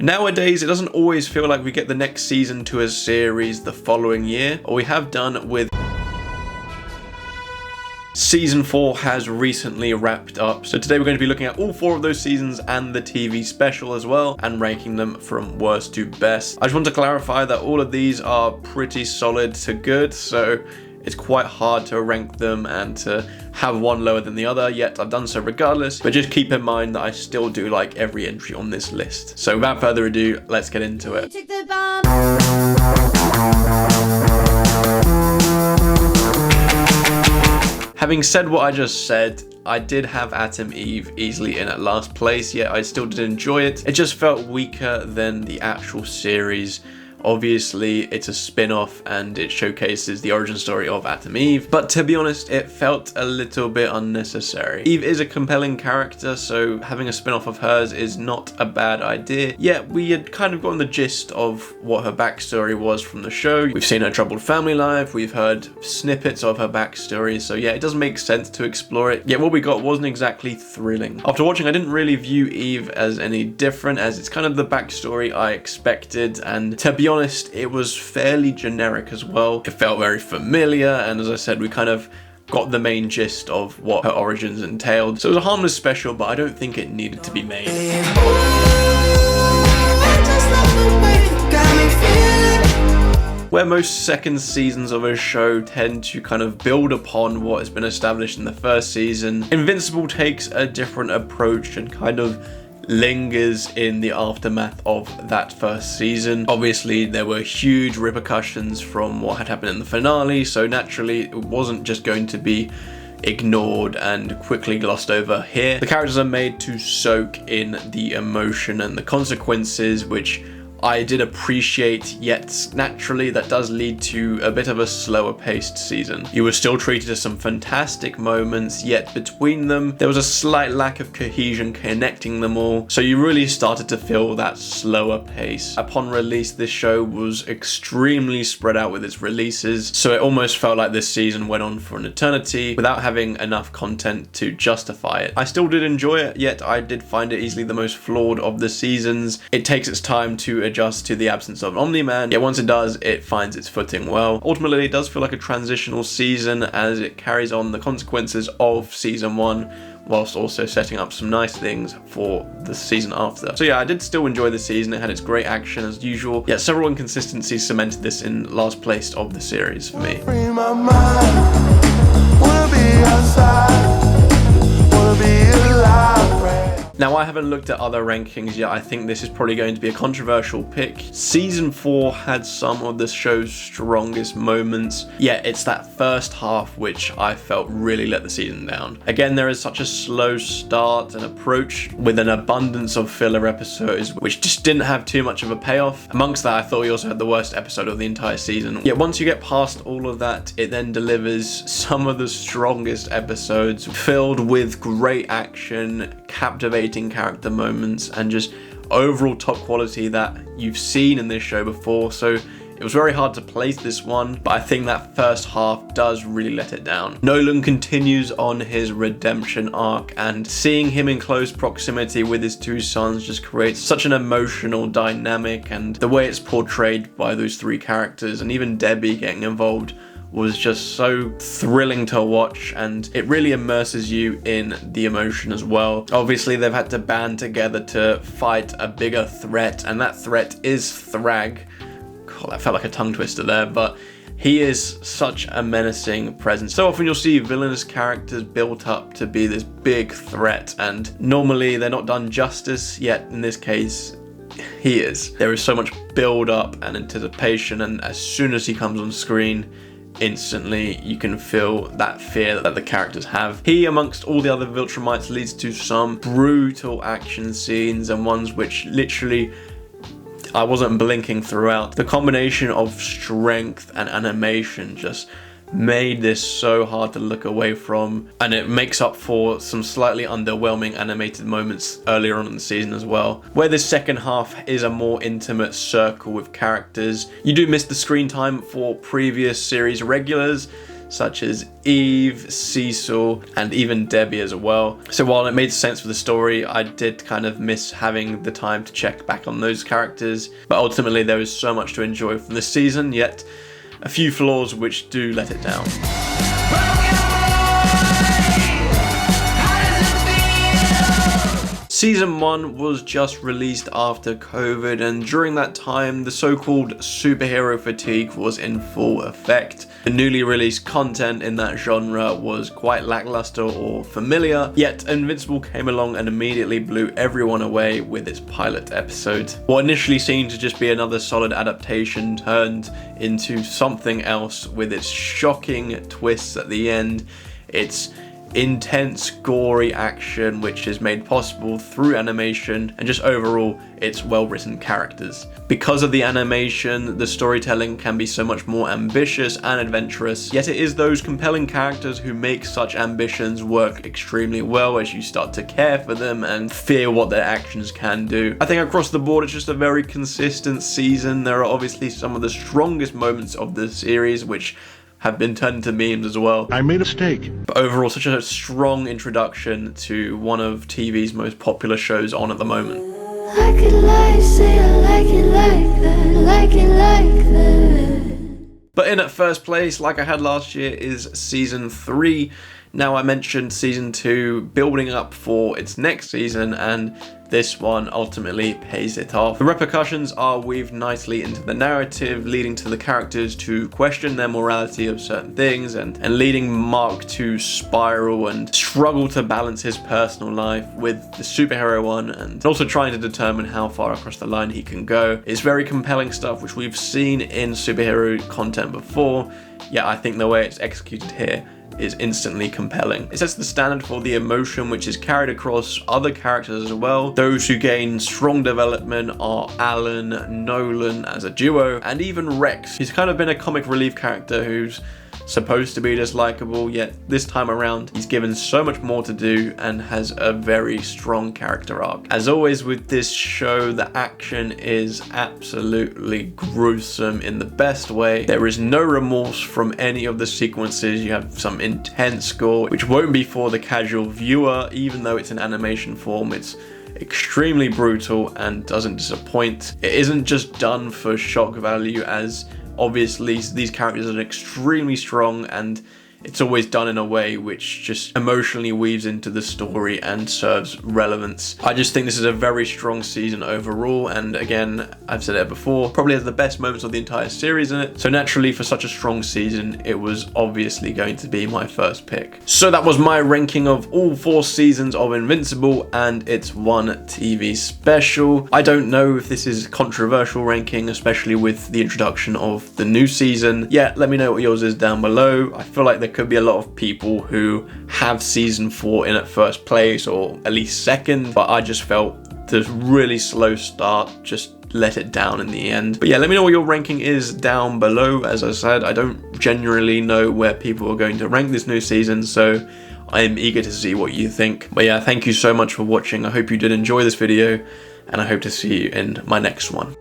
Nowadays, it doesn't always feel like we get the next season to a series the following year, or we have done with Season 4 has recently wrapped up, so today we're going to be looking at all 4 of those seasons and the TV special as well, and ranking them from worst to best. I just want to clarify that all of these are pretty solid to good, so it's quite hard to rank them and to have one lower than the other, yet I've done so regardless, but just keep in mind that I still do like every entry on this list. So without further ado, let's get into it. Having said what I just said, I did have Atom Eve easily in at last place, yet I still did enjoy it. It just felt weaker than the actual series. Obviously, it's a spin-off and it showcases the origin story of Atom Eve, but to be honest, it felt a little bit unnecessary. Eve is a compelling character, so having a spin-off of hers is not a bad idea, yet we had kind of gotten the gist of what her backstory was from the show. We've seen her troubled family life, we've heard snippets of her backstory, so yeah, it does make sense to explore it, yet what we got wasn't exactly thrilling. After watching, I didn't really view Eve as any different, as it's kind of the backstory I expected, and to be honest, it was fairly generic as well. It felt very familiar, and as I said, we kind of got the main gist of what her origins entailed. So it was a harmless special, but I don't think it needed to be made. Where most second seasons of a show tend to kind of build upon what has been established in the first season, Invincible takes a different approach and kind of lingers in the aftermath of that first season. Obviously, there were huge repercussions from what had happened in the finale, so naturally it wasn't just going to be ignored and quickly glossed over here. The characters are made to soak in the emotion and the consequences, which I did appreciate, yet naturally that does lead to a bit of a slower paced season. You were still treated to some fantastic moments, yet between them there was a slight lack of cohesion connecting them all, so you really started to feel that slower pace. Upon release, this show was extremely spread out with its releases, so it almost felt like this season went on for an eternity without having enough content to justify it. I still did enjoy it, yet I did find it easily the most flawed of the seasons. It takes its time to adjust to the absence of Omni-Man, yet once it does, it finds its footing well. Ultimately, it does feel like a transitional season as it carries on the consequences of season 1 whilst also setting up some nice things for the season after. So yeah, I did still enjoy the season. It had its great action as usual, yet several inconsistencies cemented this in last place of the series for me. Now, I haven't looked at other rankings yet. I think this is probably going to be a controversial pick. Season 4 had some of the show's strongest moments, yet it's that first half which I felt really let the season down. Again, there is such a slow start and approach with an abundance of filler episodes which just didn't have too much of a payoff. Amongst that, I thought we also had the worst episode of the entire season. Yet once you get past all of that, it then delivers some of the strongest episodes filled with great action, captivating character moments, and just overall top quality that you've seen in this show before. So it was very hard to place this one, but I think that first half does really let it down. Nolan continues on his redemption arc, and seeing him in close proximity with his 2 sons just creates such an emotional dynamic, and the way it's portrayed by those 3 characters, and even Debbie getting involved, was just so thrilling to watch, and it really immerses you in the emotion as well. Obviously, they've had to band together to fight a bigger threat, and that threat is Thrag. God, that felt like a tongue twister there, but he is such a menacing presence. So often you'll see villainous characters built up to be this big threat, and normally they're not done justice, yet in this case, he is. There is so much build up and anticipation, and as soon as he comes on screen, instantly you can feel that fear that the characters have. He, amongst all the other Viltrumites, leads to some brutal action scenes, and ones which literally I wasn't blinking throughout. The combination of strength and animation just made this so hard to look away from, and it makes up for some slightly underwhelming animated moments earlier on in the season as well. Where this second half is a more intimate circle with characters, you do miss the screen time for previous series regulars, such as Eve, Cecil, and even Debbie as well. So while it made sense for the story, I did kind of miss having the time to check back on those characters. But ultimately there was so much to enjoy from this season, yet a few flaws which do let it down. Season 1 was just released after COVID, and during that time the so-called superhero fatigue was in full effect. The newly released content in that genre was quite lackluster or familiar, yet Invincible came along and immediately blew everyone away with its pilot episode. What initially seemed to just be another solid adaptation turned into something else with its shocking twists at the end, its intense, gory action which is made possible through animation, and just overall its well-written characters. Because of the animation, the storytelling can be so much more ambitious and adventurous, yet it is those compelling characters who make such ambitions work extremely well as you start to care for them and fear what their actions can do. I think across the board it's just a very consistent season. There are obviously some of the strongest moments of the series which have been turned into memes as well. I made a mistake. But overall, such a strong introduction to one of TV's most popular shows on at the moment. I could lie, say I like it like that, like it like that. But in at first place, like I had last year, is Season 3. Now, I mentioned Season 2 building up for its next season, and this one ultimately pays it off. The repercussions are weaved nicely into the narrative, leading to the characters to question their morality of certain things, and leading Mark to spiral and struggle to balance his personal life with the superhero one, and also trying to determine how far across the line he can go. It's very compelling stuff which we've seen in superhero content before, yet I think the way it's executed here is instantly compelling. It sets the standard for the emotion which is carried across other characters as well. Those who gain strong development are Alan, Nolan as a duo, and even Rex. He's kind of been a comic relief character who's supposed to be dislikable, yet this time around he's given so much more to do and has a very strong character arc. As always with this show, the action is absolutely gruesome in the best way. There is no remorse from any of the sequences. You have some intense gore which won't be for the casual viewer, even though it's in animation form. It's extremely brutal and doesn't disappoint. It isn't just done for shock value, as obviously these characters are extremely strong, and it's always done in a way which just emotionally weaves into the story and serves relevance. I just think this is a very strong season overall, and again, I've said it before, probably has the best moments of the entire series in it. So naturally, for such a strong season, it was obviously going to be my first pick. So that was my ranking of all 4 seasons of Invincible and its one TV special. I don't know if this is controversial ranking, especially with the introduction of the new season. Yeah, let me know what yours is down below. I feel like there could be a lot of people who have season 4 in at first place, or at least second, but I just felt the really slow start just let it down in the end. But yeah, let me know what your ranking is down below. As I said, I don't generally know where people are going to rank this new season, so I am eager to see what you think. But yeah, thank you so much for watching. I hope you did enjoy this video, and I hope to see you in my next one.